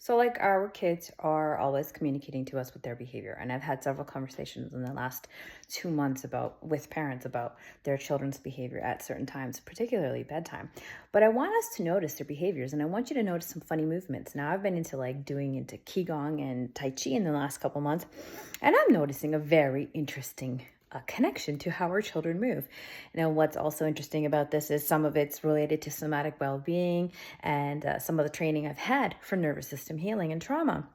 So like our kids are always communicating to us with their behavior. And I've had several conversations in the last 2 months with parents about their children's behavior at certain times, particularly bedtime. But I want us to notice their behaviors, and I want you to notice some funny movements. Now I've been into Qigong and Tai Chi in the last couple months, and I'm noticing a very interesting connection to how our children move. Now, what's also interesting about this is some of it's related to somatic well-being and some of the training I've had for nervous system healing and trauma.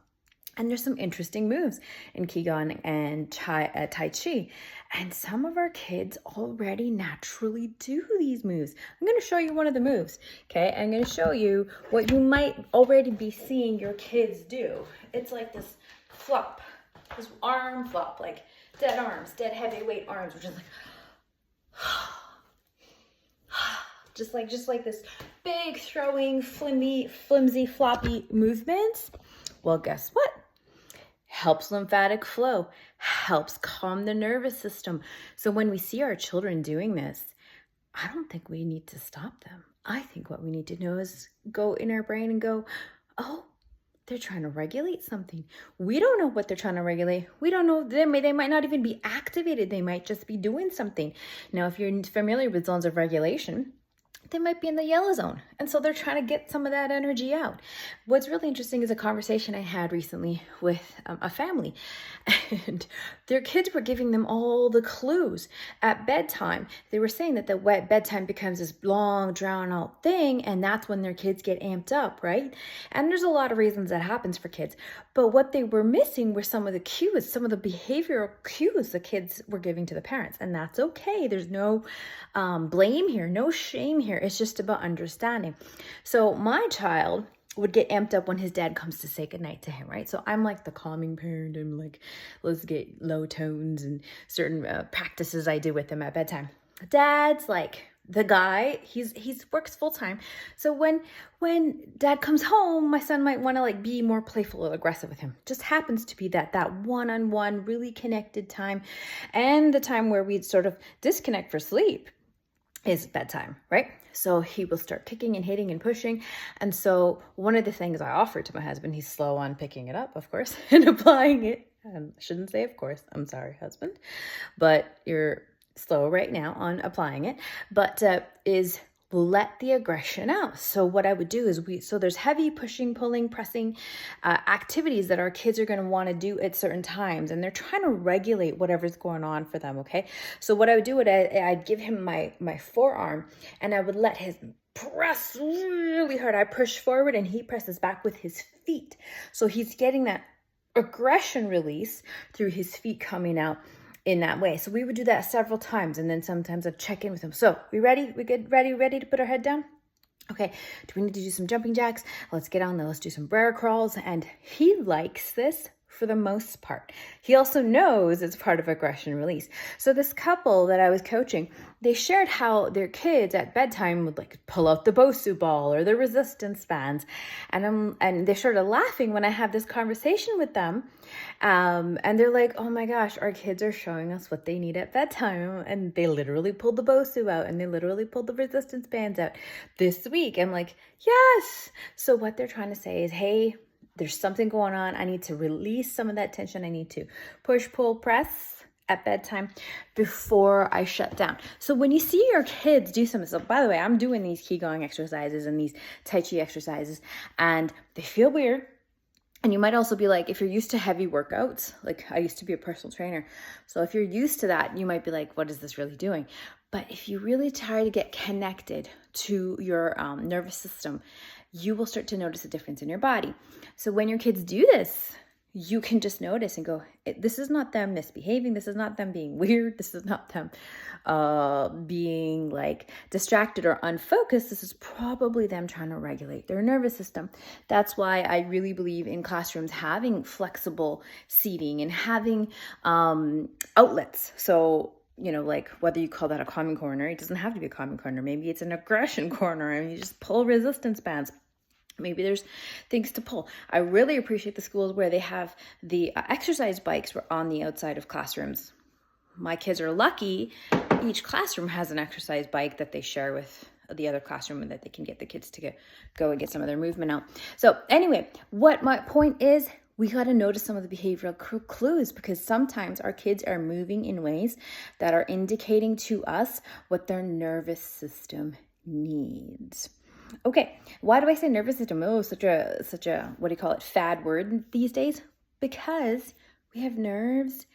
And there's some interesting moves in Qigong and Tai Chi. And some of our kids already naturally do these moves. I'm going to show you one of the moves, okay? I'm going to show you what you might already be seeing your kids do. It's like this flop, this arm flop, like dead arms, dead heavyweight arms, which is like, just like this big throwing, flimsy, floppy movements. Well, guess what? Helps lymphatic flow, helps calm the nervous system. So when we see our children doing this, I don't think we need to stop them. I think what we need to know is go in our brain and go, oh, they're trying to regulate something. We don't know what they're trying to regulate. We don't know. They might not even be activated. They might just be doing something. Now, if you're familiar with zones of regulation, they might be in the yellow zone. And so they're trying to get some of that energy out. What's really interesting is a conversation I had recently with a family, and their kids were giving them all the clues at bedtime. They were saying that the bedtime becomes this long, drawn out thing, and that's when their kids get amped up, right? And there's a lot of reasons that happens for kids. But what they were missing were some of the cues, some of the behavioral cues the kids were giving to the parents. And that's okay. There's no blame here, no shame here. It's just about understanding. So my child would get amped up when his dad comes to say goodnight to him, right? So I'm like the calming parent. I'm like, let's get low tones and certain practices I do with him at bedtime. Dad's like the guy, he's works full time. So when dad comes home, my son might want to like be more playful or aggressive with him. Just happens to be that one-on-one, really connected time. And the time where we'd sort of disconnect for sleep is bedtime, right? So he will start kicking and hitting and pushing. And so one of the things I offer to my husband, he's slow on picking it up, of course, and applying it. I shouldn't say, of course, I'm sorry, husband, but you're slow right now on applying it, but is let the aggression out. So what I would do is so there's heavy pushing, pulling, pressing activities that our kids are going to want to do at certain times, and they're trying to regulate whatever's going on for them. Okay. So what I would do, I'd give him my forearm, and I would let him press really hard. I push forward and he presses back with his feet. So he's getting that aggression release through his feet coming out in that way. So we would do that several times, and then sometimes I'd check in with him. So we ready? We good? Ready to put our head down? Okay, do we need to do some jumping jacks? Let's get on there. Let's do some bear crawls. And he likes this for the most part. He also knows it's part of aggression release. So this couple that I was coaching, they shared how their kids at bedtime would like pull out the Bosu ball or the resistance bands. And they started laughing when I had this conversation with them. And they're like, oh my gosh, our kids are showing us what they need at bedtime. And they literally pulled the Bosu out, and they literally pulled the resistance bands out this week. I'm like, yes. So what they're trying to say is, hey, there's something going on. I need to release some of that tension. I need to push, pull, press at bedtime before I shut down. So when you see your kids do something, so by the way, I'm doing these Qigong exercises and these Tai Chi exercises, and they feel weird. And you might also be like, if you're used to heavy workouts, like I used to be a personal trainer. So if you're used to that, you might be like, what is this really doing? But if you really try to get connected to your nervous system, you will start to notice a difference in your body. So when your kids do this, you can just notice and go, this is not them misbehaving. This is not them being weird. This is not them being like distracted or unfocused. This is probably them trying to regulate their nervous system. That's why I really believe in classrooms having flexible seating and having outlets. So, you know, like whether you call that a calming corner, it doesn't have to be a calming corner. Maybe it's an aggression corner and you just pull resistance bands. Maybe there's things to pull. I really appreciate the schools where they have the exercise bikes on the outside of classrooms. My kids are lucky. Each classroom has an exercise bike that they share with the other classroom and that they can get the kids to go and get some of their movement out. So anyway, what my point is, we got to notice some of the behavioral clues, because sometimes our kids are moving in ways that are indicating to us what their nervous system needs. Okay, why do I say nervous system? Oh, such a what do you call it, fad word these days? Because we have nerves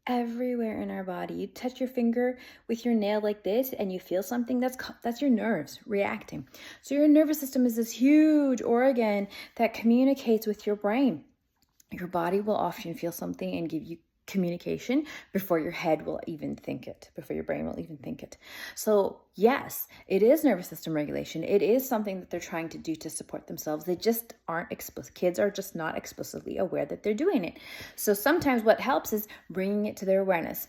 everywhere in our body. You touch your finger with your nail like this and you feel something, that's your nerves reacting. So your nervous system is this huge organ that communicates with your brain. Your body will often feel something and give you communication before your head will even think it, before your brain will even think it. So yes, it is nervous system regulation. It is something that they're trying to do to support themselves. They just aren't explicit. Kids are just not explicitly aware that they're doing it. So sometimes what helps is bringing it to their awareness,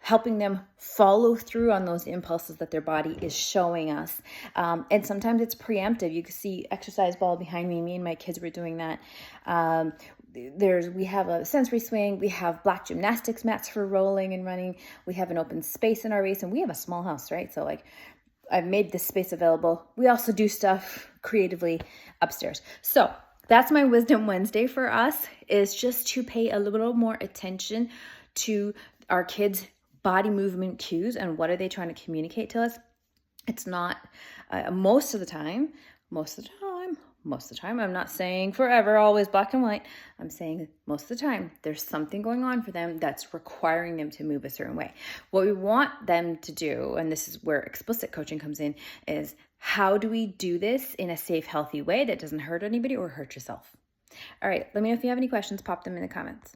helping them follow through on those impulses that their body is showing us. And sometimes it's preemptive. You can see exercise ball behind me. Me and my kids were doing that. We have a sensory swing. We have black gymnastics mats for rolling and running. We have an open space in our base, and we have a small house, right? So like, I've made this space available. We also do stuff creatively upstairs. So that's my Wisdom Wednesday for us, is just to pay a little more attention to our kids' body movement cues and what are they trying to communicate to us. It's not most of the time, I'm not saying forever, always black and white. I'm saying most of the time, there's something going on for them that's requiring them to move a certain way. What we want them to do, and this is where explicit coaching comes in, is how do we do this in a safe, healthy way that doesn't hurt anybody or hurt yourself? All right, let me know if you have any questions, pop them in the comments.